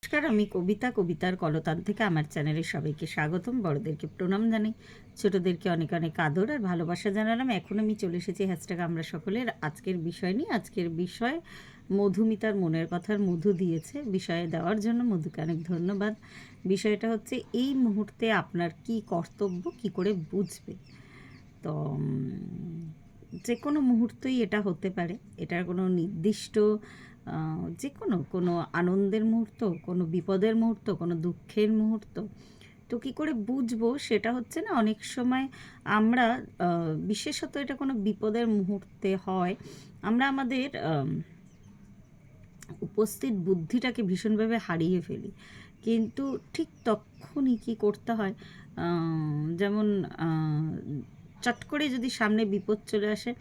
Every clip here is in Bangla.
নমস্কার, আমি কবিতার কলতান থেকে আমার চ্যানেলে সবাইকে স্বাগতম। বড়দেরকে প্রণাম জানাই, ছোটদেরকে অনেক অনেক আদর আর ভালোবাসা জানালাম। এখন আমি চলে এসেছি আমরা সকলের আজকের বিষয় নিয়ে। আজকের বিষয় মধুমিতার মনের কথার মধু দিয়েছে, বিষয়ে দেওয়ার জন্য মধুকে অনেক ধন্যবাদ। বিষয়টা হচ্ছে এই মুহূর্তে আপনার কি কর্তব্য, কি করে বুঝবে। তো যে কোনো মুহূর্তই এটা হতে পারে, এটার কোনো নির্দিষ্ট যে কোনো আনন্দের মুহূর্ত, কোনো বিপদের মুহূর্ত, কোনো দুঃখের মুহূর্ত। তো কী করে বুঝবো সেটা হচ্ছে না, অনেক সময় আমরা বিশেষত এটা কোনো বিপদের মুহূর্তে হয়, আমরা আমাদের উপস্থিত বুদ্ধিটাকে ভীষণভাবে হারিয়ে ফেলি। কিন্তু ঠিক তখনই কী করতে হয়, যেমন চট করে যদি সামনে বিপদ চলে আসে,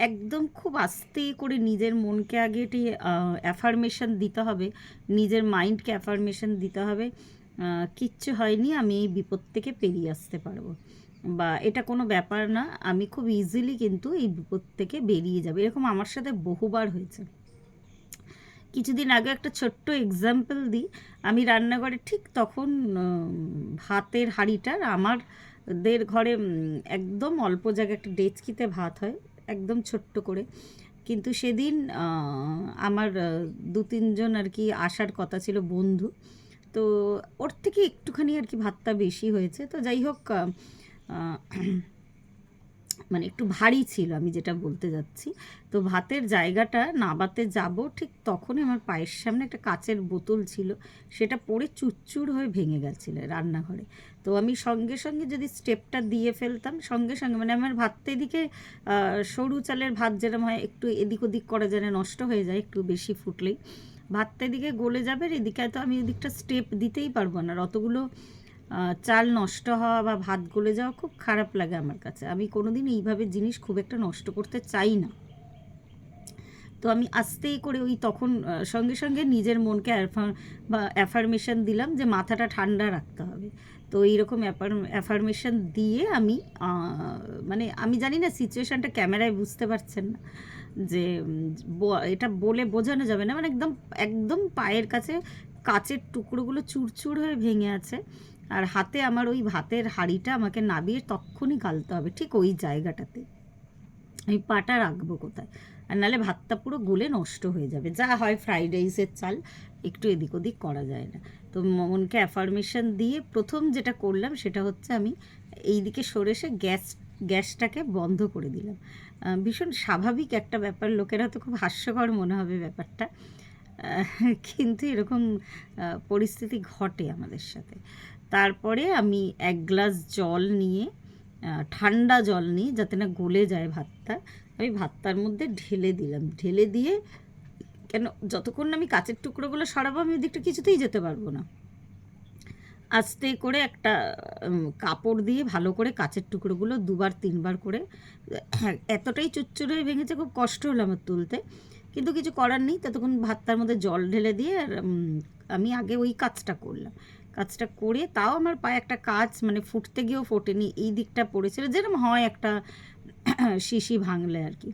একদম খুব আস্তে করে নিজের মনকে আগে এটি অ্যাফার্মেশন দিতে হবে, নিজের মাইন্ডকে অ্যাফার্মেশন দিতে হবে, কিচ্ছু হয়নি, আমি এই বিপদ থেকে পেরিয়ে আসতে পারবো, বা এটা কোনো ব্যাপার না, আমি খুব ইজিলি কিন্তু এই বিপদ থেকে বেরিয়ে যাবে। এরকম আমার সাথে বহুবার হয়েছে। কিছুদিন আগে একটা ছোট্ট এক্সাম্পল দিই। আমি রান্নাঘরে ঠিক তখন ভাতের হাঁড়িটার আমাদের ঘরে একদম অল্প জায়গায় একটা ডেচকিতে ভাত হয়, একদম ছোট্ট করে। কিন্তু সেদিন আমার 2-3 জন আর কি আসার কথা ছিল, বন্ধু। তো ওর থেকে একটুখানি আর কি ভাতটা বেশি হয়েছে। তো যাই হোক, মানে একটু ভারী ছিল, আমি যেটা বলতে যাচ্ছি। তো ভাতের জায়গাটা নাবাতে যাব, ঠিক তখনই আমার পায়ের সামনে একটা কাচের বোতল ছিল, সেটা পড়ে চুরচুর হয়ে ভেঙে গেছিলো রান্নাঘরে। তো আমি সঙ্গে সঙ্গে যদি স্টেপটা দিয়ে ফেলতাম, সঙ্গে সঙ্গে, মানে আমার ভাতটা এদিকে সরু চালের ভাত যেরকম হয়, একটু এদিক ওদিক করা যায় না, নষ্ট হয়ে যায় একটু বেশি ফুটলেই, ভাতটা এদিকে গলে যাবে, এদিকে তো আমি এদিকটা স্টেপ দিতেই পারবো না। অতগুলো চাল নষ্ট হওয়া বা ভাত গলে যাওয়া খুব খারাপ লাগে আমার কাছে। আমি কোনোদিন এইভাবে জিনিস খুব একটা নষ্ট করতে চাই না। তো আমি আস্তেই করে ওই তখন সঙ্গে সঙ্গে নিজের মনকে অ্যাফার্মেশন দিলাম যে মাথাটা ঠান্ডা রাখতে হবে। তো এইরকম অ্যাফার্মেশন দিয়ে আমি মানে আমি জানি না সিচুয়েশানটা ক্যামেরায় বুঝতে পারছেন না, যে এটা বলে বোঝানো যাবে না, মানে একদম একদম পায়ের কাছে কাচের টুকরোগুলো চুরচুর হয়ে ভেঙে আছে, আর হাতে আমার ওই ভাতের হাঁড়িটা আমাকে নাবিয়ে তক্ষুনি গালতে হবে ঠিক ওই জায়গাটাতে। আমি পাটা রাখবো কোথায়? আর নাহলে ভাতটা পুরো গলে নষ্ট হয়ে যাবে। যা হয় ফ্রাইড রাইসের চাল, একটু এদিক ওদিক করা যায় না। তো মনকে অ্যাফার্মেশন দিয়ে প্রথম যেটা করলাম সেটা হচ্ছে, আমি এই দিকে সরে এসে গ্যাসটাকে বন্ধ করে দিলাম। ভীষণ স্বাভাবিক একটা ব্যাপার, লোকেরা তো খুব হাস্যকর মনে হবে ব্যাপারটা, কিন্তু এরকম পরিস্থিতি ঘটে আমাদের সাথে। তারপরে আমি 1 গ্লাস জল নিয়ে, ঠান্ডা জল নিয়ে, যাতে না গলে যায় ভাতটা, আমি ভাতটার মধ্যে ঢেলে দিলাম। ঢেলে দিয়ে, কেন যতক্ষণ না আমি কাচের টুকরোগুলো সরাবো আমি ওদিকটা কিছুতেই যেতে পারবো না। আস্তে করে একটা কাপড় দিয়ে ভালো করে কাচের টুকরোগুলো 2-3 বার করে, এতটাই চুরচুরে ভেঙেছে, খুব কষ্ট হলো আমার তুলতে, কিন্তু কিছু করার নেই। ততক্ষণ ভাতটার মধ্যে জল ঢেলে দিয়ে আর আমি আগে ওই কাজটা করলাম। কাজটা করে তাও আমার পায়ে একটা কাজ, মানে ফুটতে গিয়েও ফোটেনি, এই দিকটা পড়েছিল, যেরকম হয় একটা শিশি ভাঙলে আর কি।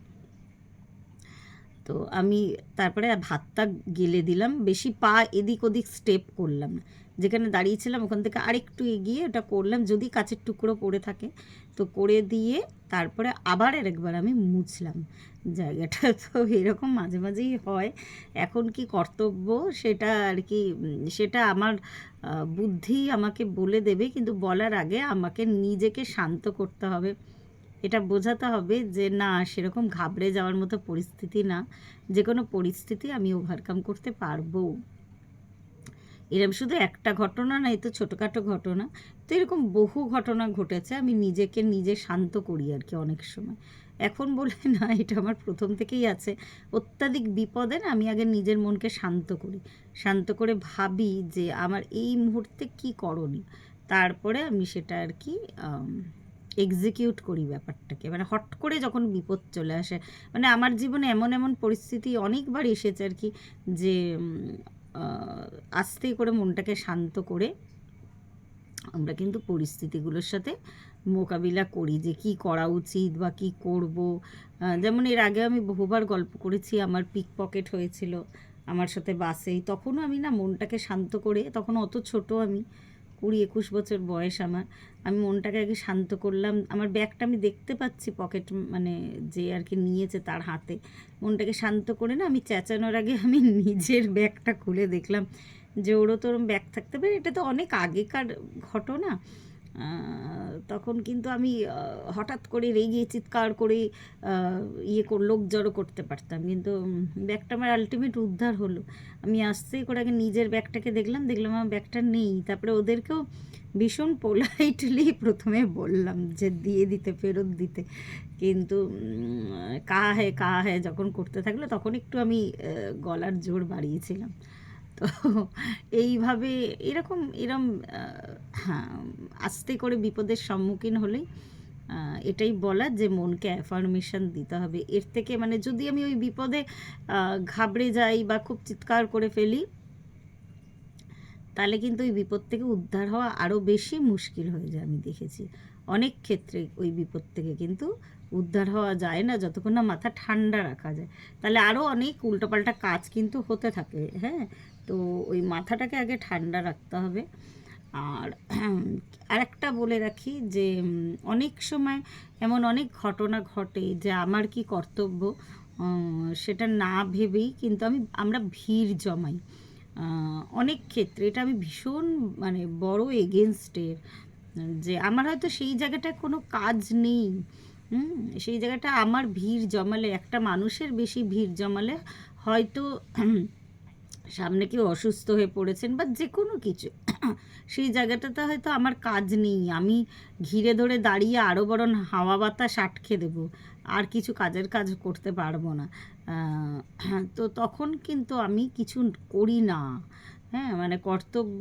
তো আমি তারপরে ভাতটা গেলে দিলাম, বেশি পা এদিক ওদিক স্টেপ করলাম না, যেখানে দাঁড়িয়েছিলাম ওখান থেকে আরেকটু এগিয়ে ওটা করলাম, যদি কাচের টুকরো পড়ে থাকে তো করে দিয়ে তারপরে আবার আরেকবার আমি মুছলাম জায়গাটা। তো এরকম মাঝে মাঝেই হয়। এখন কি কর্তব্য সেটা আর কি, সেটা আমার বুদ্ধি আমাকে বলে দেবে, কিন্তু বলার আগে আমাকে নিজেকে শান্ত করতে হবে, এটা বোঝাতে হবে যে না, সেরকম ঘাবড়ে যাওয়ার মতো পরিস্থিতি না, যে কোনো পরিস্থিতি আমি ওভারকাম করতে পারবো। এরকম শুধু একটা ঘটনা না, এ তো ছোটোখাটো ঘটনা, তো এরকম বহু ঘটনা ঘটেছে। আমি নিজেকে নিজে শান্ত করি আর কি অনেক সময়, এখন বলে না, এটা আমার প্রথম থেকেই আছে। অত্যাধিক বিপদে না আমি আগে নিজের মনকে শান্ত করি, শান্ত করে ভাবি যে আমার এই মুহূর্তে কি করণীয়, তারপরে আমি সেটা আর কি এক্সিকিউট করি ব্যাপারটাকে। মানে হট করে যখন বিপদ চলে আসে, মানে আমার জীবনে এমন এমন পরিস্থিতি অনেকবার এসেছে আর কি, যে আস্তে করে মনটাকে শান্ত করে আমরা কিন্তু পরিস্থিতিগুলোর সাথে মোকাবিলা করি, যে কি করা উচিত বা কি করব। যেমন এর আগে আমি বহুবার গল্প করেছি, আমার পিক পকেট হয়েছিল, আমার সাথে বাসেই, তখনও আমি না মনটাকে শান্ত করে, তখন অত ছোট আমি, 20-21 বছর বয়স আমার, আমি মনটাকে আগে শান্ত করলাম। আমার ব্যাগটা আমি দেখতে পাচ্ছি পকেট, মানে যে আর কি নিয়েছে তার হাতে, মনটাকে শান্ত করে না আমি চেঁচানোর আগে আমি নিজের ব্যাগটা খুলে দেখলাম যে ওরও তো ওরম ব্যাগ থাকতে পারে। এটা তো অনেক আগেকার ঘটনা। তখন কিন্তু আমি হঠাৎ করে রেগে চিৎকার করে লোক জড়ো করতে পারতাম, কিন্তু ব্যাগটা আমার আলটিমেট উদ্ধার হলো। আমি আস্তে করে আগে নিজের ব্যাগটাকে দেখলাম আমার ব্যাগটা নেই, তারপরে ওদেরকেও ভীষণ পোলাইটলি প্রথমে বললাম যে দিয়ে দিতে, ফেরত দিতে, কিন্তু কাহা হ্যাঁ যখন করতে থাকলো তখন একটু আমি গলার জোর বাড়িয়েছিলাম। তো এইভাবে এরম হ্যাঁ, আস্তে করে বিপদের সম্মুখীন হলেই এটাই বলা যে মনকে অ্যাফার্মেশন দিতে হবে। এর থেকে মানে যদি আমি ওই বিপদে ঘাবড়ে যাই বা খুব চিৎকার করে ফেলি, তাহলে কিন্তু ওই বিপদ থেকে উদ্ধার হওয়া আরও বেশি মুশকিল হয়ে যায়। আমি দেখেছি অনেক ক্ষেত্রে ওই বিপদ থেকে কিন্তু উদ্ধার হওয়া যায় না যতক্ষণ না মাথা ঠান্ডা রাখা যায়, তাহলে আরও অনেক উল্টোপাল্টা কাজ কিন্তু হতে থাকে। হ্যাঁ, তো ওই মাথাটাকে আগে ঠান্ডা রাখতে হবে। আর আরেকটা বলে রাখি যে অনেক সময় এমন অনেক ঘটনা ঘটে যে আমার কি কর্তব্য সেটা না ভেবেই কিন্তু আমরা ভিড় জমাই অনেক ক্ষেত্রে। এটা আমি ভীষণ মানে বড় এগেনস্টের, যে আমার হয়তো সেই জায়গাটায় কোনো কাজ নেই, সেই জায়গাটা আমার ভিড় জমালে, একটা মানুষের বেশি ভিড় জমালে হয়তো সামনে কেউ অসুস্থ হয়ে পড়েছেন বা যে কোনো কিছু, সেই জায়গাটাতে হয়তো আমার কাজ নেই, আমি ঘিরে ধরে দাঁড়িয়ে আরও বরং হাওয়া বাতাস আটকে দেবো, আর কিছু কাজ করতে পারবো না। তো তখন কিন্তু আমি কিছু করি না। হ্যাঁ, মানে কর্তব্য,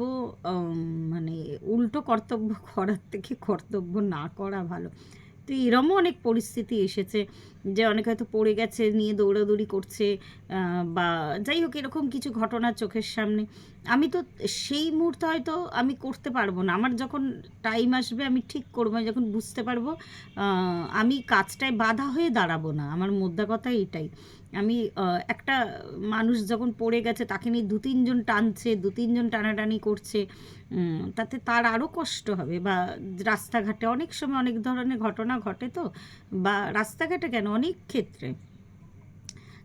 মানে উল্টো কর্তব্য করার থেকে কর্তব্য না করা ভালো। তো এরমও অনেক পরিস্থিতি এসেছে যে অনেকে হয়তো পড়ে গেছে, নিয়ে দৌড়াদৌড়ি করছে, বা যাই হোক এরকম কিছু ঘটনা চোখের সামনে, আমি তো সেই মুহূর্তে হয়তো আমি করতে পারবো না, আমার যখন টাইম আসবে আমি ঠিক করবো, যখন বুঝতে পারবো আমি কাজটায় বাধা হয়ে দাঁড়াবো না। আমার মোদ্দা কথা এটাই, আমি একটা মানুষ যখন পড়ে গেছে তাকে নিয়ে 2-3 জন টানছে, 2-3 জন টানাটানি করছে, তাতে তার আরও কষ্ট হবে। বা রাস্তাঘাটে অনেক সময় অনেক ধরনের ঘটনা ঘটে, তো বা রাস্তাঘাটে কেন অনেক ক্ষেত্রে,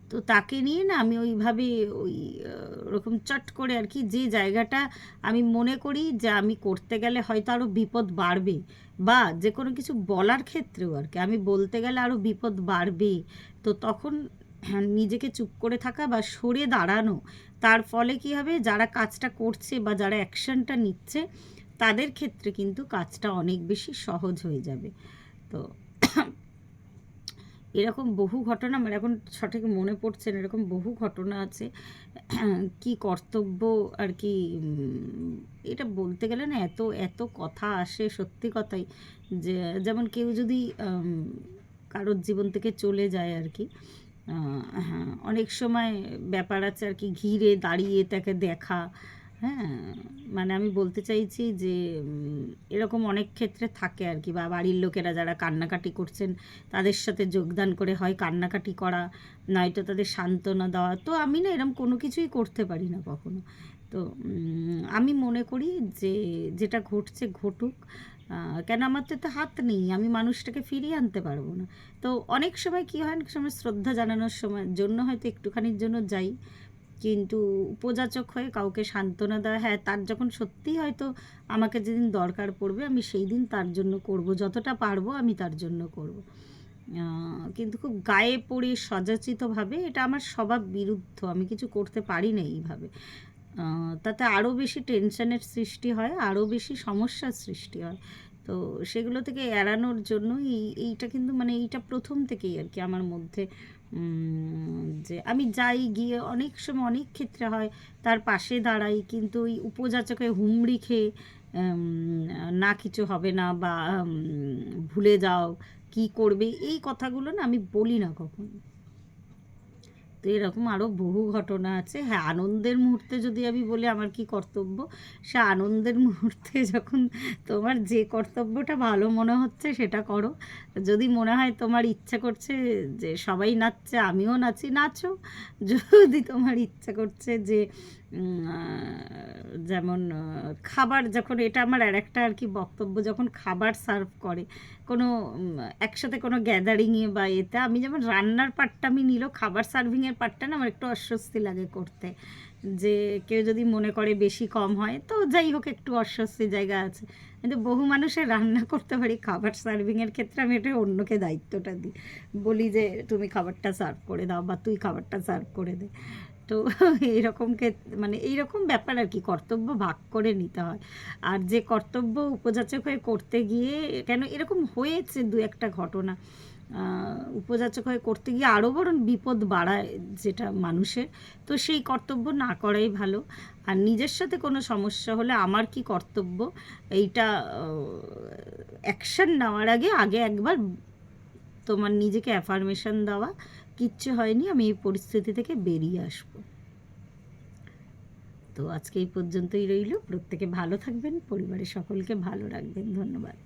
তো তাকে নিয়ে না আমি ওইভাবে ওই ওরকম চট করে আর কি, যে জায়গাটা আমি মনে করি যে আমি করতে গেলে হয়তো আরও বিপদ বাড়বে, বা যে কোনো কিছু বলার ক্ষেত্রেও আর কি আমি বলতে গেলে আরও বিপদ বাড়বে, তো তখন নিজেকে চুপ করে থাকা বা সরে দাঁড়ানো। তার ফলে কি হবে, যারা কাজটা করছে বা যারা অ্যাকশনটা নিচ্ছে তাদের ক্ষেত্রে কিন্তু কাজটা অনেক বেশি সহজ হয়ে যাবে। তো এরকম বহু ঘটনা আমার এখন সঠিক মনে পড়ছে না, এরকম বহু ঘটনা আছে। কি কর্তব্য আর কি, এটা বলতে গেলে না এত এত কথা আসে, সত্যি কথাই। যে যেমন কেউ যদি কারোর জীবন থেকে চলে যায় আর কি, হ্যাঁ অনেক সময় ব্যাপার আছে আর কি, ঘিরে দাঁড়িয়ে তাকে দেখা। হ্যাঁ, মানে আমি বলতে চাইছি যে এরকম অনেক ক্ষেত্রে থাকে আর কি, বা বাড়ির লোকেরা যারা কান্নাকাটি করছেন তাদের সাথে যোগদান করে হয় কান্নাকাটি করা, নয়তো তাদের সান্ত্বনা দেওয়া। তো আমি না এরকম কোনো কিছুই করতে পারি না কখনো। তো আমি মনে করি যে যেটা ঘটছে ঘটুক, কেন আমার তো এতে হাত নেই, আমি মানুষটাকে ফিরিয়ে আনতে পারবো না। তো অনেক সময় কী হয়, অনেক সময় শ্রদ্ধা জানানোর জন্য হয়তো একটুখানির জন্য যাই, কিন্তু উপযাচক হয়ে কাউকে সান্ত্বনা দেওয়া, হ্যাঁ তার যখন সত্যিই হয়তো আমাকে যেদিন দরকার পড়বে আমি সেই দিন তার জন্য করব, যতটা পারবো আমি তার জন্য করব। কিন্তু খুব গায়ে পড়ে সজাচিতভাবে এটা আমার স্বভাব বিরুদ্ধ, আমি কিছু করতে পারি না এইভাবে। তাতে আরও বেশি টেনশনের সৃষ্টি হয়, আরও বেশি সমস্যার সৃষ্টি হয়। তো সেগুলো থেকে এড়ানোর জন্য এইটা কিন্তু মানে এইটা প্রথম থেকেই আর কি আমার মধ্যে, যে আমি যাই গিয়ে অনেক সময় অনেক ক্ষেত্রে হয় তার পাশে দাঁড়াই, কিন্তু ওই উপযাচকে হুমড়ি খেয়ে না কিছু হবে না, বা ভুলে যাও, কি করবে, এই কথাগুলো না আমি বলি না কখনো। তো এরকম আরও বহু ঘটনা আছে। হ্যাঁ, আনন্দের মুহূর্তে যদি আমি বলি আমার কি কর্তব্য, সে আনন্দের মুহূর্তে যখন তোমার যে কর্তব্যটা ভালো মনে হচ্ছে সেটা করো। যদি মনে হয় তোমার ইচ্ছা করছে যে সবাই নাচছে আমিও নাচি, নাচো। যদি তোমার ইচ্ছা করছে যে যেমন খাবার যখন, এটা আমার আর একটা আর কি বক্তব্য, যখন খাবার সার্ভ করে কোনো একসাথে কোনো গ্যাদারিংয়ে বা এতে, আমি যেমন রান্নার পার্টটা আমি নিলেও খাবার সার্ভিংয়ের পার্টটা না আমার একটু অস্বস্তি লাগে করতে। যে কেউ যদি মনে করে বেশি কম হয় তো যাই হোক, একটু অস্বস্তির জায়গা আছে। কিন্তু বহু মানুষের রান্না করতে পারি, খাবার সার্ভিংয়ের ক্ষেত্রে আমি এটা অন্যকে দায়িত্বটা দিই, বলি যে তুমি খাবারটা সার্ভ করে দাও বা তুই খাবারটা সার্ভ করে দে। তো এইরকম মানে এইরকম ব্যাপার আর কি, কর্তব্য ভাগ করে নিতে হয়। আর যে কর্তব্য উপযাচক হয়ে করতে গিয়ে, কেন এরকম হয়েছে দু একটা ঘটনা, উপযাচক হয়ে করতে গিয়ে আরও বরং বিপদ বাড়ায় যেটা মানুষের, তো সেই কর্তব্য না করাই ভালো। আর নিজের সাথে কোনো সমস্যা হলে আমার কি কর্তব্য, এইটা অ্যাকশান নেওয়ার আগে আগে একবার তোমার নিজেকে অ্যাফার্মেশন দেওয়া, কিচ্ছু হয়নি, আমি এই পরিস্থিতি থেকে বেরিয়ে আসবো। তো আজকে এই পর্যন্তই রইল। প্রত্যেকে ভালো থাকবেন, পরিবারের সকলকে ভালো রাখবেন। ধন্যবাদ।